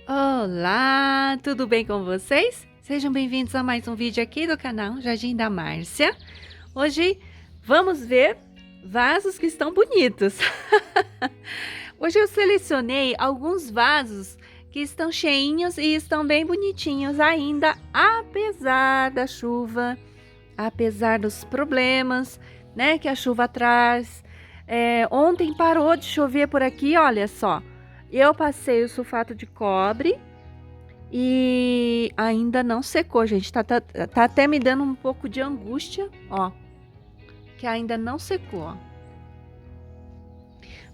Olá, tudo bem com vocês? Sejam bem-vindos a mais um vídeo aqui do canal Jardim da Márcia. Hoje vamos ver vasos que estão bonitos. Hoje eu selecionei alguns vasos que estão cheinhos e estão bem bonitinhos ainda, apesar da chuva, apesar dos problemas, né, que a chuva traz. Ontem parou de chover por aqui, olha só. Eu passei o sulfato de cobre e ainda não secou, gente. Tá até me dando um pouco de angústia, ó. Que ainda não secou, ó.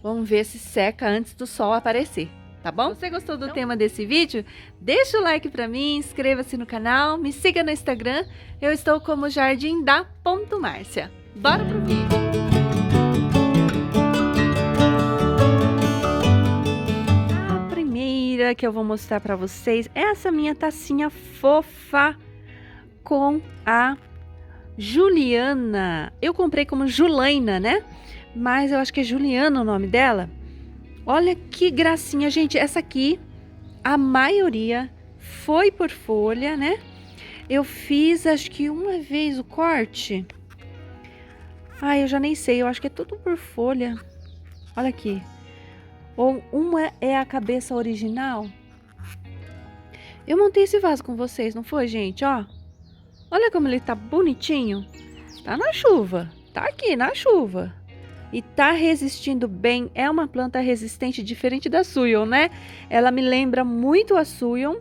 Vamos ver se seca antes do sol aparecer, tá bom? Se você gostou do tema desse vídeo, deixa o like pra mim, inscreva-se no canal, me siga no Instagram. Eu estou como Jardim da Márcia. Bora pro vídeo! Que eu vou mostrar para vocês essa minha tacinha fofa com a Juliana. Eu comprei como Julaina, né? Mas eu acho que é Juliana o nome dela. Olha que gracinha, gente. Essa aqui, a maioria foi por folha, né? Eu fiz, acho que uma vez o corte. Eu já nem sei. Eu acho que é tudo por folha. Olha aqui. Ou uma é a cabeça original. Eu montei esse vaso com vocês, não foi, gente? Ó, olha como ele tá bonitinho. Tá na chuva, tá aqui na chuva. E tá resistindo bem. É uma planta resistente, diferente da Suyon, né? Ela me lembra muito a Suyon,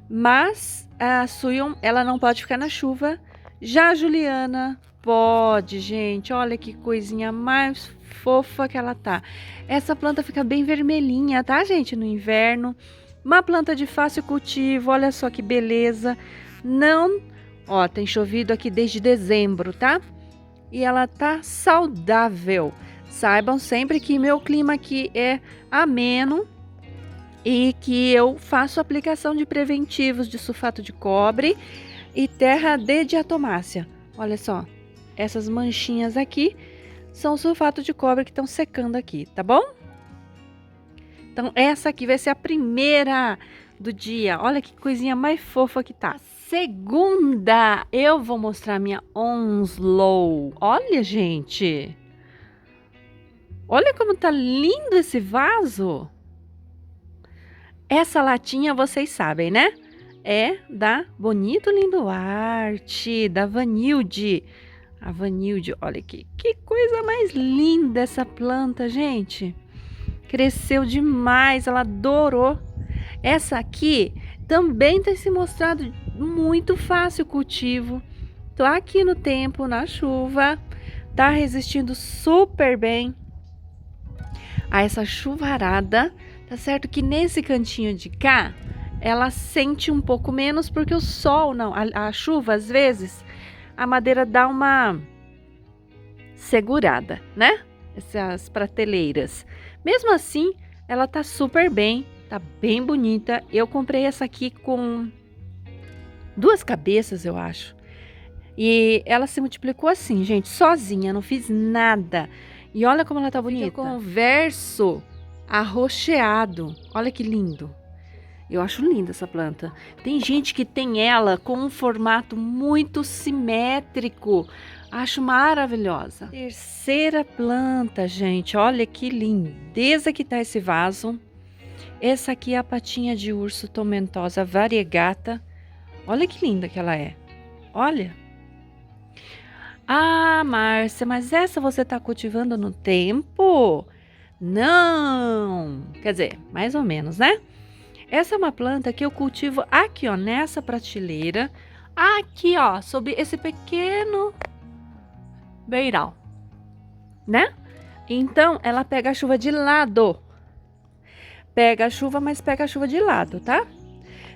mas a Suyon, ela não pode ficar na chuva. Já a Juliana pode, gente. Olha que coisinha mais fofa que ela tá. Essa planta fica bem vermelhinha, tá, gente? No inverno. Uma planta de fácil cultivo. Olha só que beleza. Não, ó, tem chovido aqui desde dezembro, tá? E ela tá saudável. Saibam sempre que meu clima aqui é ameno e que eu faço aplicação de preventivos de sulfato de cobre e terra de diatomácea. Olha só, essas manchinhas aqui são sulfato de cobre que estão secando aqui, tá bom? Então, essa aqui vai ser a primeira do dia. Olha que coisinha mais fofa que tá. A segunda, eu vou mostrar minha Onslow. Olha, gente. Olha como tá lindo esse vaso. Essa latinha, vocês sabem, né? É da Bonito Lindo Arte, da Vanilde. A Vanilde, olha aqui, que coisa mais linda essa planta, gente. Cresceu demais, ela adorou. Essa aqui também tem se mostrado muito fácil o cultivo. Tô aqui no tempo, na chuva, tá resistindo super bem a essa chuvarada. Tá certo que nesse cantinho de cá, ela sente um pouco menos porque o sol, não, a chuva às vezes, a madeira dá uma segurada, né? Essas prateleiras. Mesmo assim, ela tá super bem, tá bem bonita. Eu comprei essa aqui com 2 cabeças, eu acho. E ela se multiplicou assim, gente, sozinha, não fiz nada. E olha como ela tá bonita. Fica com o verso arroxeado. Olha que lindo. Eu acho linda essa planta. Tem gente que tem ela com um formato muito simétrico. Acho maravilhosa. Terceira planta, gente. Olha que lindeza que tá esse vaso. Essa aqui é a patinha de urso tomentosa variegata. Olha que linda que ela é. Olha. Ah, Márcia, mas essa você tá cultivando no tempo? Não. Quer dizer, mais ou menos, né? Essa é uma planta que eu cultivo aqui, ó, nessa prateleira. Aqui, ó, sob esse pequeno beiral, né? Então, ela pega a chuva de lado. Pega a chuva, mas pega a chuva de lado, tá?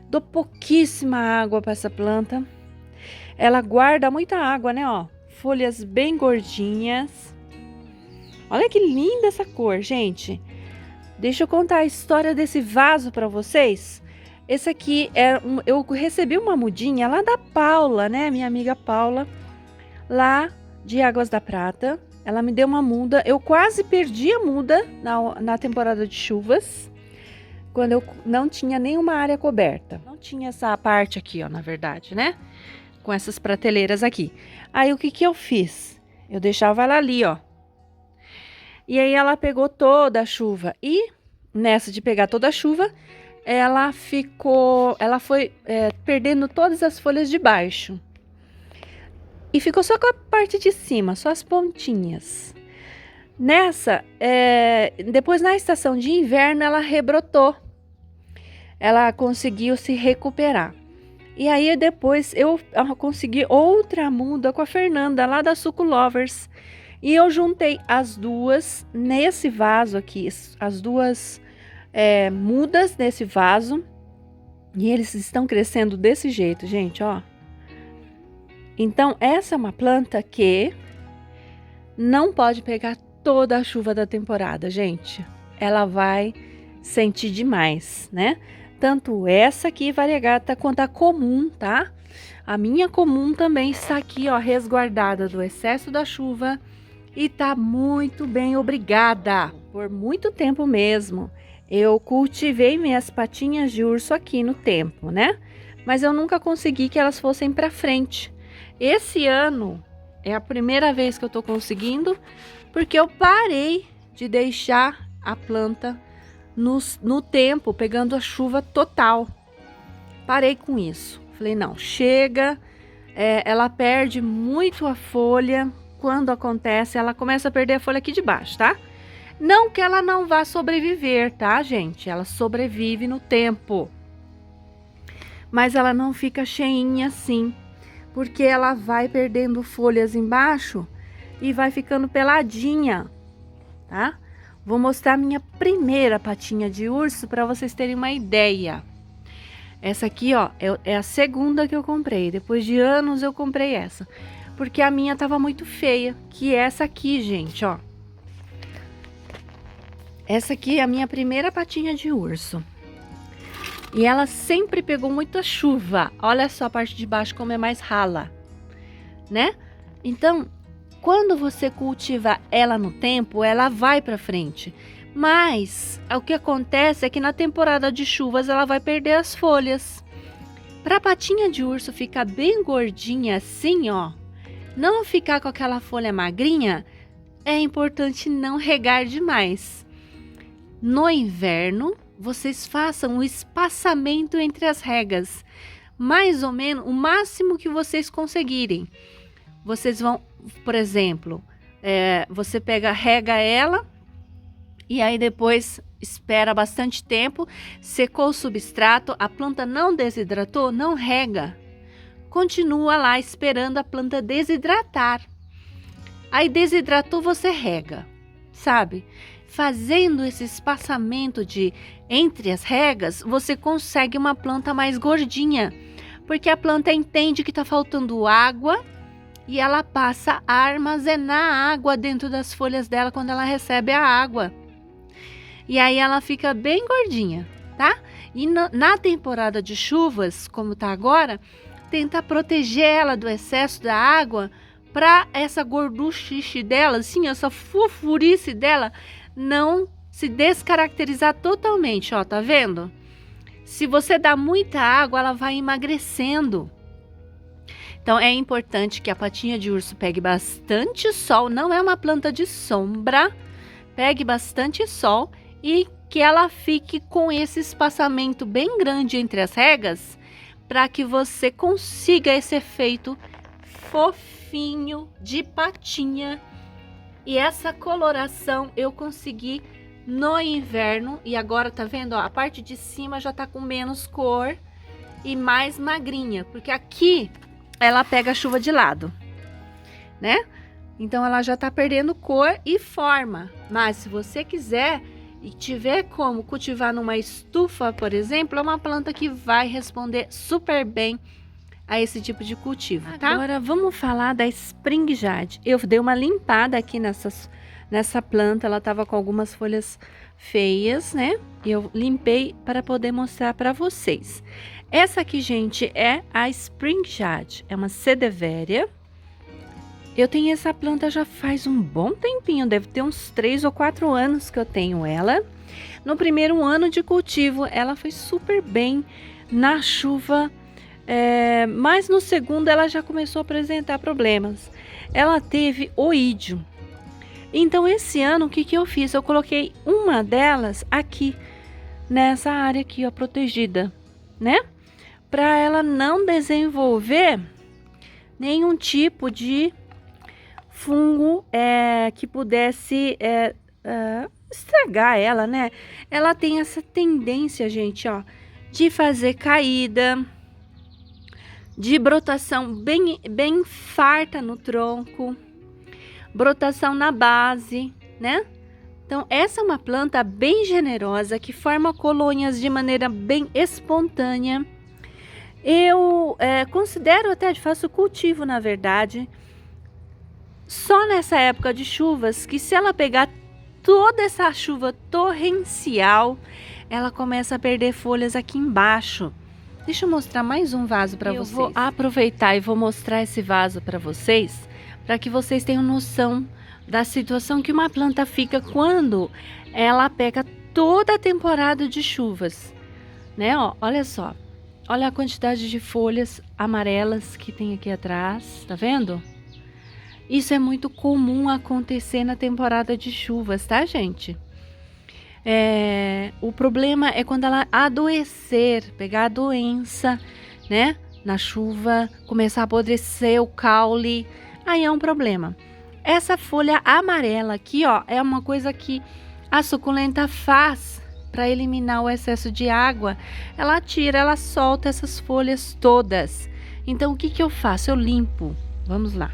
Dou pouquíssima água para essa planta. Ela guarda muita água, né, ó? Folhas bem gordinhas. Olha que linda essa cor, gente. Deixa eu contar a história desse vaso para vocês. Esse aqui eu recebi uma mudinha lá da Paula, né? Minha amiga Paula, lá de Águas da Prata. Ela me deu uma muda. Eu quase perdi a muda na temporada de chuvas. quando eu não tinha nenhuma área coberta. Não tinha essa parte aqui, ó, na verdade, né? Com essas prateleiras aqui. Aí, o que que eu fiz? Eu deixava ela ali, ó. E aí, ela pegou toda a chuva. E, nessa de pegar toda a chuva, ela foi perdendo todas as folhas de baixo. E ficou só com a parte de cima, só as pontinhas. Depois na estação de inverno ela rebrotou. Ela conseguiu se recuperar. E aí depois eu consegui outra muda com a Fernanda lá da Suculovers. E eu juntei as duas nesse vaso aqui, as duas mudas nesse vaso. E eles estão crescendo desse jeito, gente, ó. Então essa é uma planta que não pode pegar toda a chuva da temporada, gente. Ela vai sentir demais, né? Tanto essa aqui, variegata, quanto a comum, tá? A minha comum também está aqui, ó, resguardada do excesso da chuva e tá muito bem, obrigada. Por muito tempo mesmo, eu cultivei minhas patinhas de urso aqui no tempo, né? Mas eu nunca consegui que elas fossem para frente. Esse ano é a primeira vez que eu tô conseguindo, porque eu parei de deixar a planta no tempo, pegando a chuva total. Parei com isso. Falei, não, chega. Ela perde muito a folha. Quando acontece, ela começa a perder a folha aqui de baixo, tá? Não que ela não vá sobreviver, tá, gente? Ela sobrevive no tempo. Mas ela não fica cheinha assim, porque ela vai perdendo folhas embaixo e vai ficando peladinha, tá? Vou mostrar minha primeira patinha de urso para vocês terem uma ideia. Essa aqui, ó, é a segunda que eu comprei. Depois de anos eu comprei essa, porque a minha tava muito feia, que é essa aqui, gente, ó. Essa aqui é a minha primeira patinha de urso. E ela sempre pegou muita chuva. Olha só a parte de baixo como é mais rala, né? Então, quando você cultiva ela no tempo, ela vai para frente. Mas o que acontece é que na temporada de chuvas ela vai perder as folhas. Para a patinha de urso ficar bem gordinha assim, ó, não ficar com aquela folha magrinha, é importante não regar demais. No inverno, vocês façam o espaçamento entre as regas, mais ou menos o máximo que vocês conseguirem. Vocês vão, por exemplo, você rega ela e aí depois espera bastante tempo, secou o substrato, a planta não desidratou, não rega. Continua lá esperando a planta desidratar. Aí desidratou, você rega, sabe? Fazendo esse espaçamento entre as regas, você consegue uma planta mais gordinha, porque a planta entende que está faltando água e ela passa a armazenar água dentro das folhas dela quando ela recebe a água. E aí ela fica bem gordinha, tá? E na temporada de chuvas, como tá agora, tenta proteger ela do excesso da água para essa gorduchice dela, assim, essa fofurice dela não se descaracterizar totalmente, ó, tá vendo? Se você dá muita água, ela vai emagrecendo. Então é importante que a patinha de urso pegue bastante sol, não é uma planta de sombra, pegue bastante sol e que ela fique com esse espaçamento bem grande entre as regas, para que você consiga esse efeito fofinho de patinha. E essa coloração eu consegui no inverno. E agora tá vendo, ó, a parte de cima já tá com menos cor e mais magrinha, porque aqui ela pega a chuva de lado, né? Então ela já tá perdendo cor e forma. Mas se você quiser e tiver como cultivar numa estufa, por exemplo, é uma planta que vai responder super bem a esse tipo de cultivo, tá? Agora vamos falar da Spring Jade. Eu dei uma limpada aqui nessa planta, ela tava com algumas folhas feias, né? E eu limpei para poder mostrar para vocês. Essa aqui, gente, é a Spring Jade, é uma Sedeveria. Eu tenho essa planta já faz um bom tempinho, deve ter uns 3 ou 4 anos que eu tenho ela. No primeiro ano de cultivo, ela foi super bem na chuva, mas no segundo ela já começou a apresentar problemas. Ela teve oídio. Então, esse ano, o que eu fiz? Eu coloquei uma delas aqui, nessa área aqui, ó, protegida, né? Para ela não desenvolver nenhum tipo de fungo que pudesse estragar ela, né? Ela tem essa tendência, gente, ó, de fazer caída, de brotação bem farta no tronco, brotação na base, né? Então, essa é uma planta bem generosa que forma colônias de maneira bem espontânea. Eu considero até, faço cultivo, na verdade, só nessa época de chuvas, que se ela pegar toda essa chuva torrencial, ela começa a perder folhas aqui embaixo. Deixa eu mostrar mais um vaso para vocês. Eu vou aproveitar e vou mostrar esse vaso para vocês, para que vocês tenham noção da situação que uma planta fica quando ela pega toda a temporada de chuvas, né? Ó, olha só, olha a quantidade de folhas amarelas que tem aqui atrás, tá vendo? Isso é muito comum acontecer na temporada de chuvas, tá, gente? O problema é quando ela adoecer, pegar a doença, né? Na chuva, começar a apodrecer o caule, aí é um problema. Essa folha amarela aqui, ó, é uma coisa que a suculenta faz para eliminar o excesso de água. Ela tira, ela solta essas folhas todas. Então, o que eu faço? Eu limpo. Vamos lá.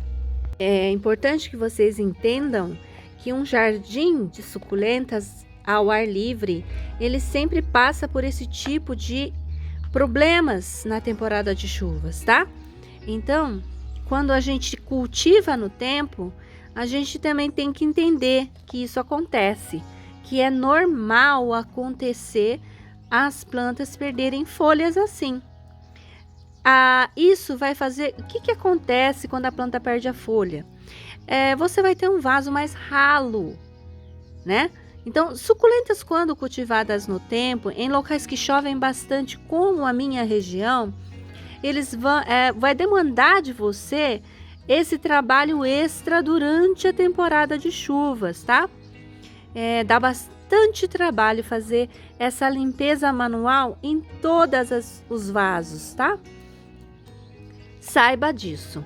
É importante que vocês entendam que um jardim de suculentas ao ar livre, ele sempre passa por esse tipo de problemas na temporada de chuvas, tá? Então, quando a gente cultiva no tempo, a gente também tem que entender que isso acontece, que é normal acontecer as plantas perderem folhas assim. Isso vai fazer... O que acontece quando a planta perde a folha? Você vai ter um vaso mais ralo, né? Então, suculentas, quando cultivadas no tempo, em locais que chovem bastante, como a minha região, eles vai demandar de você esse trabalho extra durante a temporada de chuvas, tá? Dá bastante trabalho fazer essa limpeza manual em todos os vasos, tá? Saiba disso,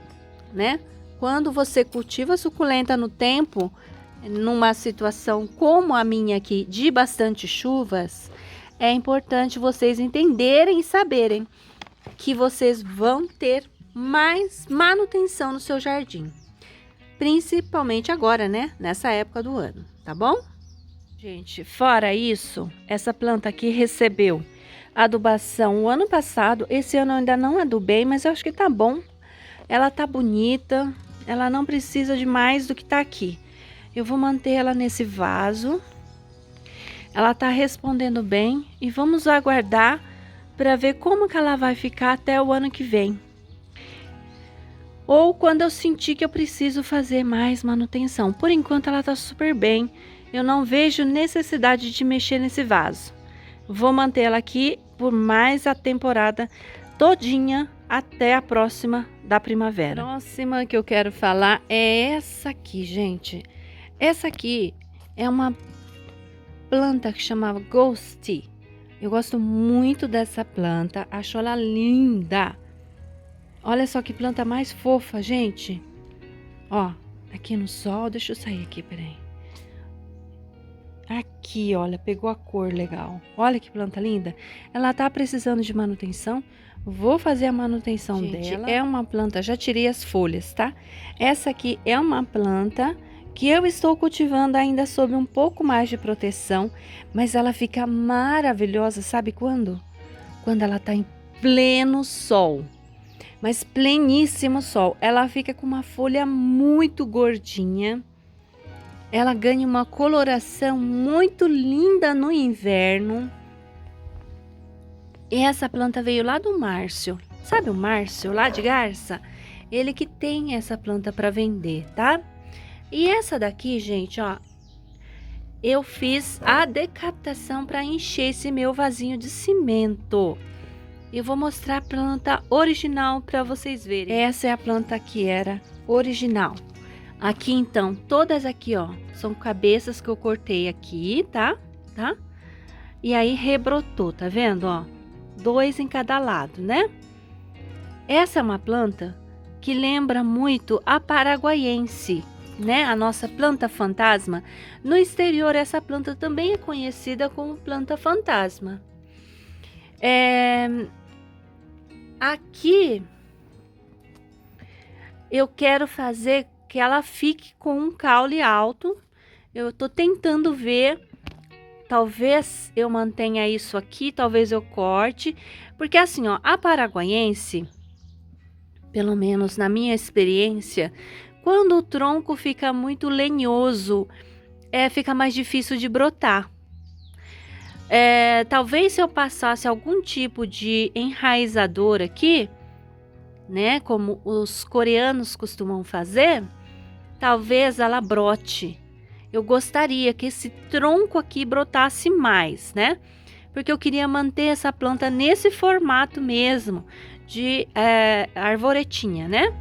né? Quando você cultiva suculenta no tempo, numa situação como a minha aqui, de bastante chuvas, é importante vocês entenderem e saberem que vocês vão ter mais manutenção no seu jardim, principalmente agora, né? Nessa época do ano, tá bom? Gente, fora isso, essa planta aqui recebeu adubação o ano passado. Esse ano eu ainda não adubei, mas eu acho que tá bom. Ela tá bonita, ela não precisa de mais do que tá aqui. Eu vou manter ela nesse vaso. Ela tá respondendo bem e vamos aguardar para ver como que ela vai ficar até o ano que vem. Ou quando eu sentir que eu preciso fazer mais manutenção. Por enquanto ela tá super bem. Eu não vejo necessidade de mexer nesse vaso. Vou manter ela aqui por mais a temporada todinha até a próxima da primavera. A próxima que eu quero falar é essa aqui, gente. Essa aqui é uma planta que chamava Ghosty. Eu gosto muito dessa planta, acho ela linda. Olha só que planta mais fofa, gente. Ó, aqui no sol, deixa eu sair aqui, peraí. Aqui, olha, pegou a cor legal. Olha que planta linda. Ela tá precisando de manutenção. Vou fazer a manutenção dela. É uma planta, já tirei as folhas, tá? Essa aqui é uma planta que eu estou cultivando ainda sob um pouco mais de proteção, mas ela fica maravilhosa, sabe quando? Quando ela tá em pleno sol. Mas pleníssimo sol. Ela fica com uma folha muito gordinha. Ela ganha uma coloração muito linda no inverno. E essa planta veio lá do Márcio. Sabe o Márcio lá de Garça? Ele que tem essa planta para vender, tá? E essa daqui, gente, ó, eu fiz a decaptação para encher esse meu vasinho de cimento. Eu vou mostrar a planta original para vocês verem. Essa é a planta que era original. Aqui então, todas aqui, ó, são cabeças que eu cortei aqui, tá? E aí rebrotou, tá vendo, ó? 2 em cada lado, né? Essa é uma planta que lembra muito a paraguaiense, né? A nossa planta fantasma. No exterior, essa planta também é conhecida como planta fantasma. Aqui eu quero fazer que ela fique com um caule alto. Eu tô tentando ver, talvez eu mantenha isso aqui, talvez eu corte, porque assim, ó, a paraguaiense, pelo menos na minha experiência, quando o tronco fica muito lenhoso, fica mais difícil de brotar. Talvez se eu passasse algum tipo de enraizador aqui, né, como os coreanos costumam fazer, talvez ela brote. Eu gostaria que esse tronco aqui brotasse mais, né? Porque eu queria manter essa planta nesse formato mesmo, de arvoretinha, né?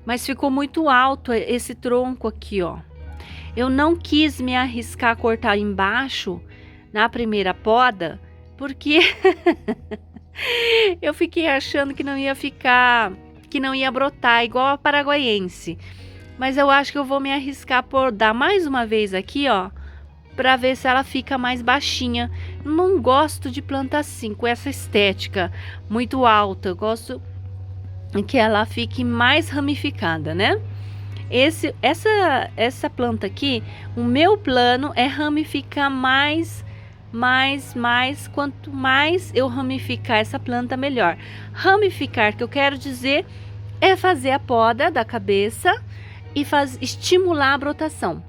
Mas ficou muito alto esse tronco aqui, ó. Eu não quis me arriscar a cortar embaixo, na primeira poda, porque eu fiquei achando que não ia brotar igual a paraguaiense. Mas eu acho que eu vou me arriscar por dar mais uma vez aqui, ó, para ver se ela fica mais baixinha. Não gosto de planta assim, com essa estética muito alta. Eu gosto que ela fique mais ramificada, né? Essa planta aqui, o meu plano é ramificar mais. Quanto mais eu ramificar essa planta, melhor. Ramificar, que eu quero dizer, é fazer a poda da cabeça e estimular a brotação.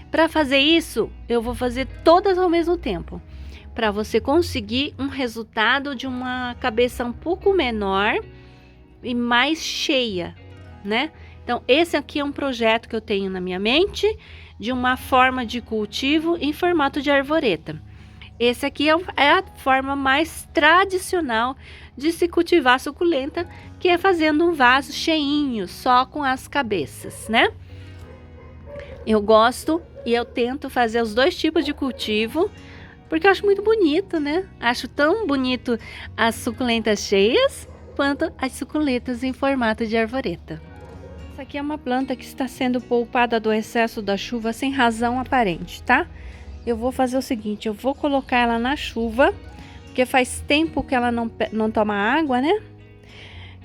Para fazer isso, eu vou fazer todas ao mesmo tempo, para você conseguir um resultado de uma cabeça um pouco menor e mais cheia, né? Então, esse aqui é um projeto que eu tenho na minha mente, de uma forma de cultivo em formato de arvoreta. Esse aqui é a forma mais tradicional de se cultivar suculenta, que é fazendo um vaso cheinho, só com as cabeças, né? Eu gosto e eu tento fazer os dois tipos de cultivo, porque eu acho muito bonito, né? Acho tão bonito as suculentas cheias, quanto as suculentas em formato de arvoreta. Essa aqui é uma planta que está sendo poupada do excesso da chuva sem razão aparente, tá? Eu vou fazer o seguinte, eu vou colocar ela na chuva, porque faz tempo que ela não toma água, né?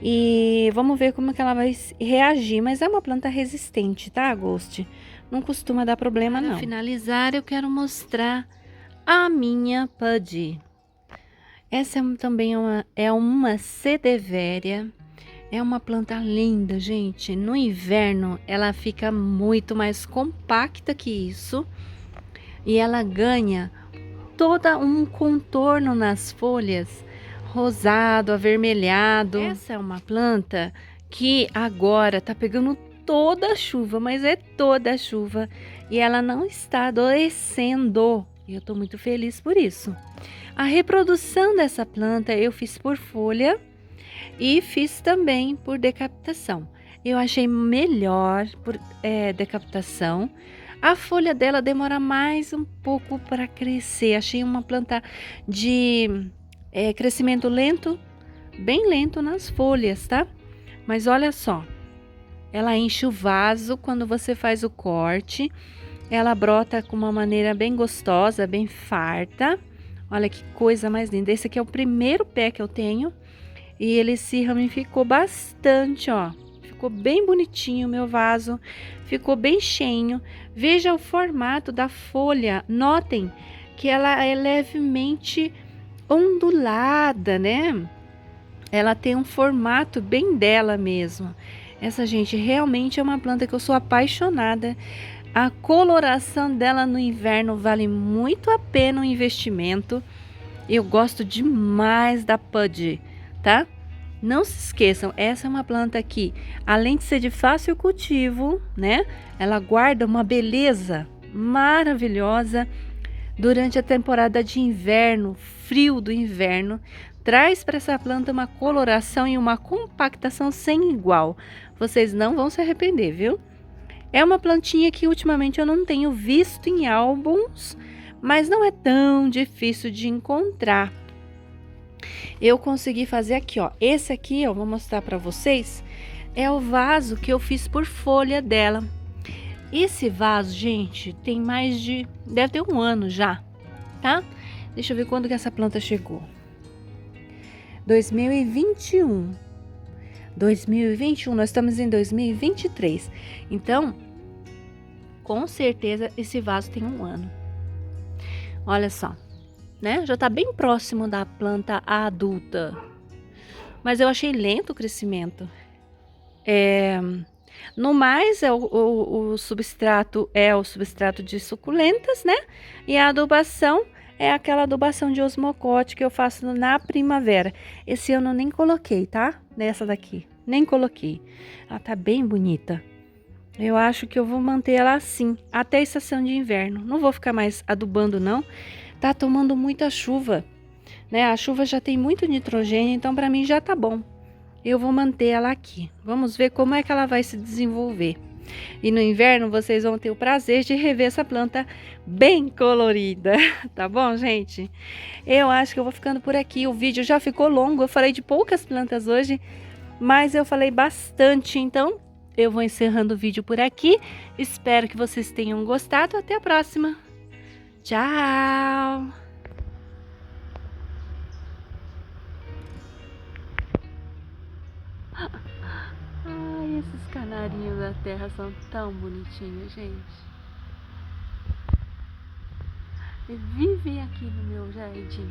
E vamos ver como que ela vai reagir, mas é uma planta resistente, tá, Ghost? Não costuma dar problema, não. Para finalizar, eu quero mostrar a minha Pudgy. Essa também é uma Sedevéria. É uma planta linda, gente. No inverno, ela fica muito mais compacta que isso. E ela ganha todo um contorno nas folhas, rosado, avermelhado. Essa é uma planta que agora tá pegando toda a chuva, mas é toda a chuva. E ela não está adoecendo. E eu tô muito feliz por isso. A reprodução dessa planta eu fiz por folha e fiz também por decapitação. Eu achei melhor por decapitação. A folha dela demora mais um pouco para crescer. Achei uma planta de crescimento lento, bem lento nas folhas, tá? Mas olha só, ela enche o vaso quando você faz o corte. Ela brota com uma maneira bem gostosa, bem farta. Olha que coisa mais linda. Esse aqui é o primeiro pé que eu tenho. E ele se ramificou bastante, ó. Ficou bem bonitinho o meu vaso, ficou bem cheinho. Veja o formato da folha, notem que ela é levemente ondulada, né? Ela tem um formato bem dela mesmo. Essa, gente, realmente é uma planta que eu sou apaixonada. A coloração dela no inverno vale muito a pena o investimento. Eu gosto demais da Pudgy, tá? Não se esqueçam, essa é uma planta aqui, além de ser de fácil cultivo, né? Ela guarda uma beleza maravilhosa durante a temporada de inverno, frio do inverno. Traz para essa planta uma coloração e uma compactação sem igual. Vocês não vão se arrepender, viu? É uma plantinha que ultimamente eu não tenho visto em álbuns, mas não é tão difícil de encontrar. Eu consegui fazer aqui, ó. Esse aqui, eu vou mostrar para vocês, é o vaso que eu fiz por folha dela. Esse vaso, gente, tem deve ter um ano já, tá? Deixa eu ver quando que essa planta chegou. 2021. 2021, nós estamos em 2023. Então, com certeza esse vaso tem um ano. Olha só, né? Já tá bem próximo da planta adulta. Mas eu achei lento o crescimento. No mais, o substrato é o substrato de suculentas, né? E a adubação é aquela adubação de osmocote que eu faço na primavera. Esse ano eu nem coloquei, tá? Nessa daqui, nem coloquei. Ela tá bem bonita. Eu acho que eu vou manter ela assim, até a estação de inverno. Não vou ficar mais adubando, não. Tá tomando muita chuva, né? A chuva já tem muito nitrogênio, então para mim já tá bom. Eu vou manter ela aqui. Vamos ver como é que ela vai se desenvolver. E no inverno vocês vão ter o prazer de rever essa planta bem colorida, tá bom, gente? Eu acho que eu vou ficando por aqui. O vídeo já ficou longo, eu falei de poucas plantas hoje, mas eu falei bastante, então eu vou encerrando o vídeo por aqui. Espero que vocês tenham gostado. Até a próxima. Tchau! Ai, esses canarinhos da terra são tão bonitinhos, gente. Vivem aqui no meu jardim.